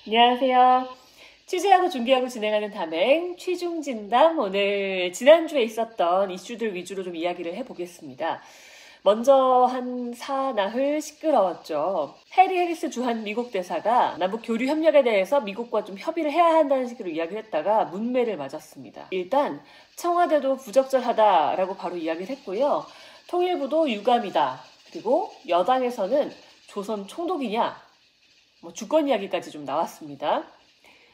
안녕하세요. 취재하고 준비하고 진행하는 담행 취중진담, 오늘 지난주에 있었던 이슈들 위주로 좀 이야기를 해보겠습니다. 먼저 한 사나흘 시끄러웠죠. 해리 해리스 주한 미국 대사가 남북 교류 협력에 대해서 미국과 좀 협의를 해야 한다는 식으로 이야기를 했다가 문매를 맞았습니다. 일단 청와대도 부적절하다라고 바로 이야기를 했고요. 통일부도 유감이다. 그리고 여당에서는 조선 총독이냐? 주권 이야기까지 좀 나왔습니다.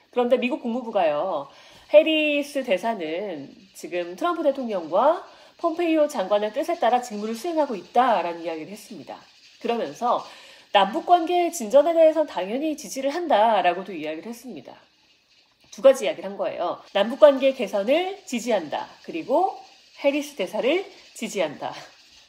그런데 미국 국무부가요, 해리스 대사는 지금 트럼프 대통령과 폼페이오 장관의 뜻에 따라 직무를 수행하고 있다라는 이야기를 했습니다. 그러면서 남북관계 진전에 대해서는 당연히 지지를 한다라고도 이야기를 했습니다. 두 가지 이야기를 한 거예요. 남북관계 개선을 지지한다. 그리고 해리스 대사를 지지한다.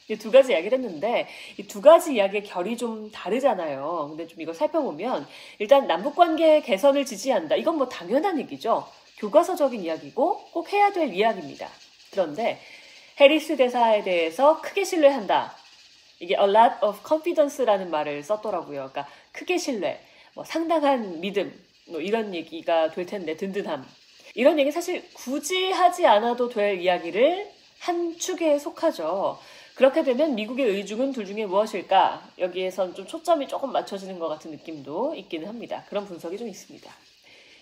이 두 가지 이야기를 했는데 이 두 가지 이야기의 결이 좀 다르잖아요. 근데 좀 이거 살펴보면 일단 남북관계 개선을 지지한다. 이건 뭐 당연한 얘기죠. 교과서적인 이야기고 꼭 해야 될 이야기입니다. 그런데 해리스 대사에 대해서 크게 신뢰한다. 이게 a lot of confidence라는 말을 썼더라고요. 그러니까 크게 신뢰, 상당한 믿음, 이런 얘기가 될 텐데 든든함. 이런 얘기 사실 굳이 하지 않아도 될 이야기를 한 축에 속하죠. 그렇게 되면 미국의 의중은 둘 중에 무엇일까? 여기에선 좀 초점이 조금 맞춰지는 것 같은 느낌도 있기는 합니다. 그런 분석이 좀 있습니다.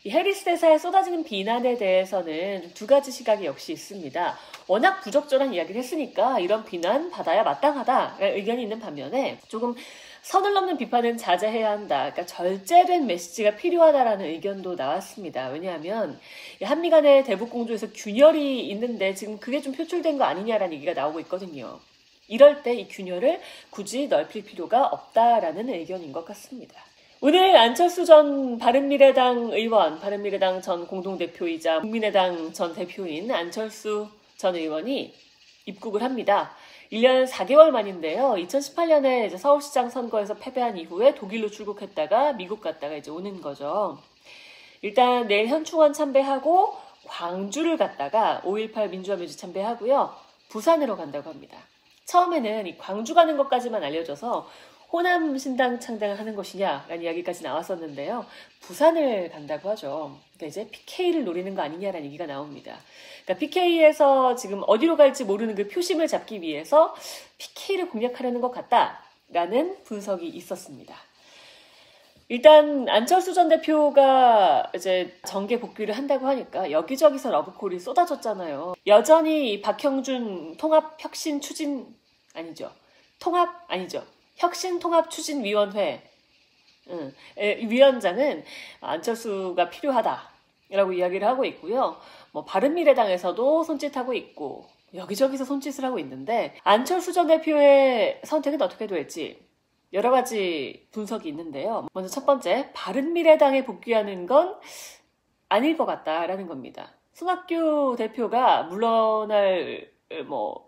이 해리스 대사에 쏟아지는 비난에 대해서는 두 가지 시각이 역시 있습니다. 워낙 부적절한 이야기를 했으니까 이런 비난 받아야 마땅하다라는 의견이 있는 반면에 조금 선을 넘는 비판은 자제해야 한다. 그러니까 절제된 메시지가 필요하다라는 의견도 나왔습니다. 왜냐하면 한미 간의 대북공조에서 균열이 있는데 지금 그게 좀 표출된 거 아니냐라는 얘기가 나오고 있거든요. 이럴 때 이 균열을 굳이 넓힐 필요가 없다라는 의견인 것 같습니다. 오늘 안철수 전 바른미래당 의원, 바른미래당 전 공동대표이자 국민의당 전 대표인 안철수 전 의원이 입국을 합니다. 1년 4개월 만인데요. 2018년에 이제 서울시장 선거에서 패배한 이후에 독일로 출국했다가 미국 갔다가 이제 오는 거죠. 일단 내일 현충원 참배하고 광주를 갔다가 5.18 민주화묘지 참배하고요. 부산으로 간다고 합니다. 처음에는 이 광주 가는 것까지만 알려져서 호남 신당 창당을 하는 것이냐라는 이야기까지 나왔었는데요. 부산을 간다고 하죠. 그러니까 이제 PK를 노리는 거 아니냐라는 얘기가 나옵니다. 그러니까 PK에서 지금 어디로 갈지 모르는 그 표심을 잡기 위해서 PK를 공략하려는 것 같다라는 분석이 있었습니다. 일단 안철수 전 대표가 이제 정계 복귀를 한다고 하니까 여기저기서 러브콜이 쏟아졌잖아요. 여전히 박형준 혁신통합추진위원회 위원장은 안철수가 필요하다라고 이야기를 하고 있고요. 바른미래당에서도 손짓하고 있고 여기저기서 손짓을 하고 있는데 안철수 전 대표의 선택은 어떻게 될지 여러 가지 분석이 있는데요. 먼저 첫 번째, 바른미래당에 복귀하는 건 아닐 것 같다라는 겁니다. 손학규 대표가 물러날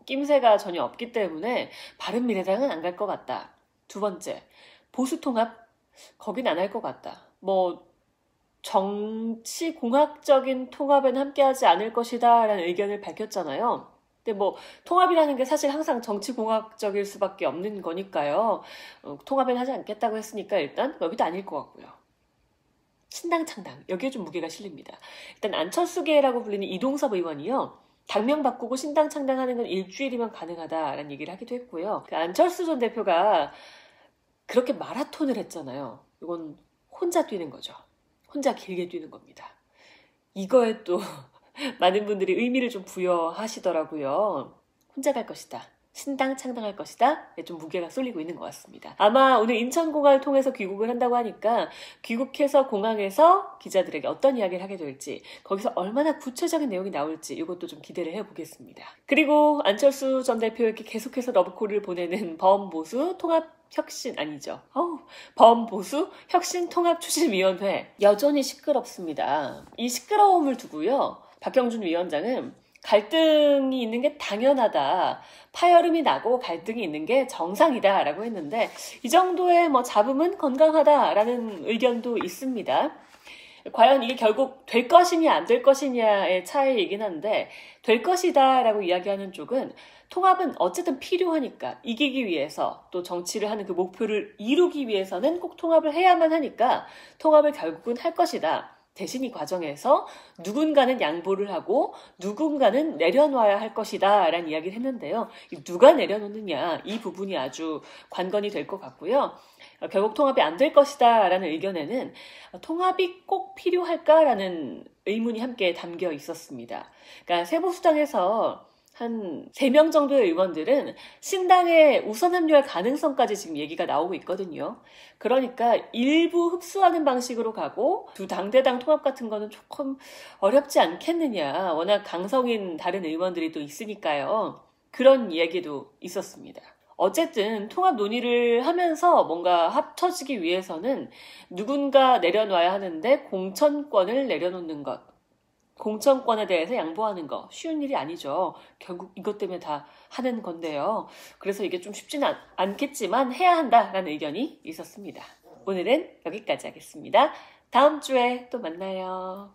낌새가 전혀 없기 때문에 바른미래당은 안 갈 것 같다. 두 번째, 보수통합? 거긴 안 할 것 같다. 정치공학적인 통합엔 함께하지 않을 것이다 라는 의견을 밝혔잖아요. 근데 통합이라는 게 사실 항상 정치공학적일 수밖에 없는 거니까요. 통합은 하지 않겠다고 했으니까 일단 여기도 아닐 것 같고요. 신당 창당, 여기에 좀 무게가 실립니다. 일단 안철수계라고 불리는 이동섭 의원이요. 당명 바꾸고 신당 창당하는 건 일주일이면 가능하다라는 얘기를 하기도 했고요. 안철수 전 대표가 그렇게 마라톤을 했잖아요. 이건 혼자 뛰는 거죠. 혼자 길게 뛰는 겁니다. 이거에 또 많은 분들이 의미를 좀 부여하시더라고요. 혼자 갈 것이다. 신당 창당할 것이다. 좀 무게가 쏠리고 있는 것 같습니다. 아마 오늘 인천공항을 통해서 귀국을 한다고 하니까 귀국해서 공항에서 기자들에게 어떤 이야기를 하게 될지 거기서 얼마나 구체적인 내용이 나올지 이것도 좀 기대를 해보겠습니다. 그리고 안철수 전 대표에게 계속해서 러브콜을 보내는 범보수 혁신통합추진위원회 여전히 시끄럽습니다. 이 시끄러움을 두고요. 박형준 위원장은 갈등이 있는 게 당연하다. 파열음이 나고 갈등이 있는 게 정상이다라고 했는데 이 정도의 잡음은 건강하다라는 의견도 있습니다. 과연 이게 결국 될 것이냐 안 될 것이냐의 차이이긴 한데 될 것이다 라고 이야기하는 쪽은 통합은 어쨌든 필요하니까 이기기 위해서 또 정치를 하는 그 목표를 이루기 위해서는 꼭 통합을 해야만 하니까 통합을 결국은 할 것이다. 대신 이 과정에서 누군가는 양보를 하고 누군가는 내려놔야 할 것이다 라는 이야기를 했는데요. 누가 내려놓느냐 이 부분이 아주 관건이 될 것 같고요. 결국 통합이 안 될 것이다 라는 의견에는 통합이 꼭 필요할까라는 의문이 함께 담겨 있었습니다. 그러니까 세보수당에서 한 3명 정도의 의원들은 신당에 우선 합류할 가능성까지 지금 얘기가 나오고 있거든요. 그러니까 일부 흡수하는 방식으로 가고 두 당대당 통합 같은 거는 조금 어렵지 않겠느냐. 워낙 강성인 다른 의원들이 또 있으니까요. 그런 얘기도 있었습니다. 어쨌든 통합 논의를 하면서 뭔가 합쳐지기 위해서는 누군가 내려놔야 하는데 공천권을 내려놓는 것. 공천권에 대해서 양보하는 거 쉬운 일이 아니죠. 결국 이것 때문에 다 하는 건데요. 그래서 이게 좀 쉽지는 않겠지만 해야 한다라는 의견이 있었습니다. 오늘은 여기까지 하겠습니다. 다음 주에 또 만나요.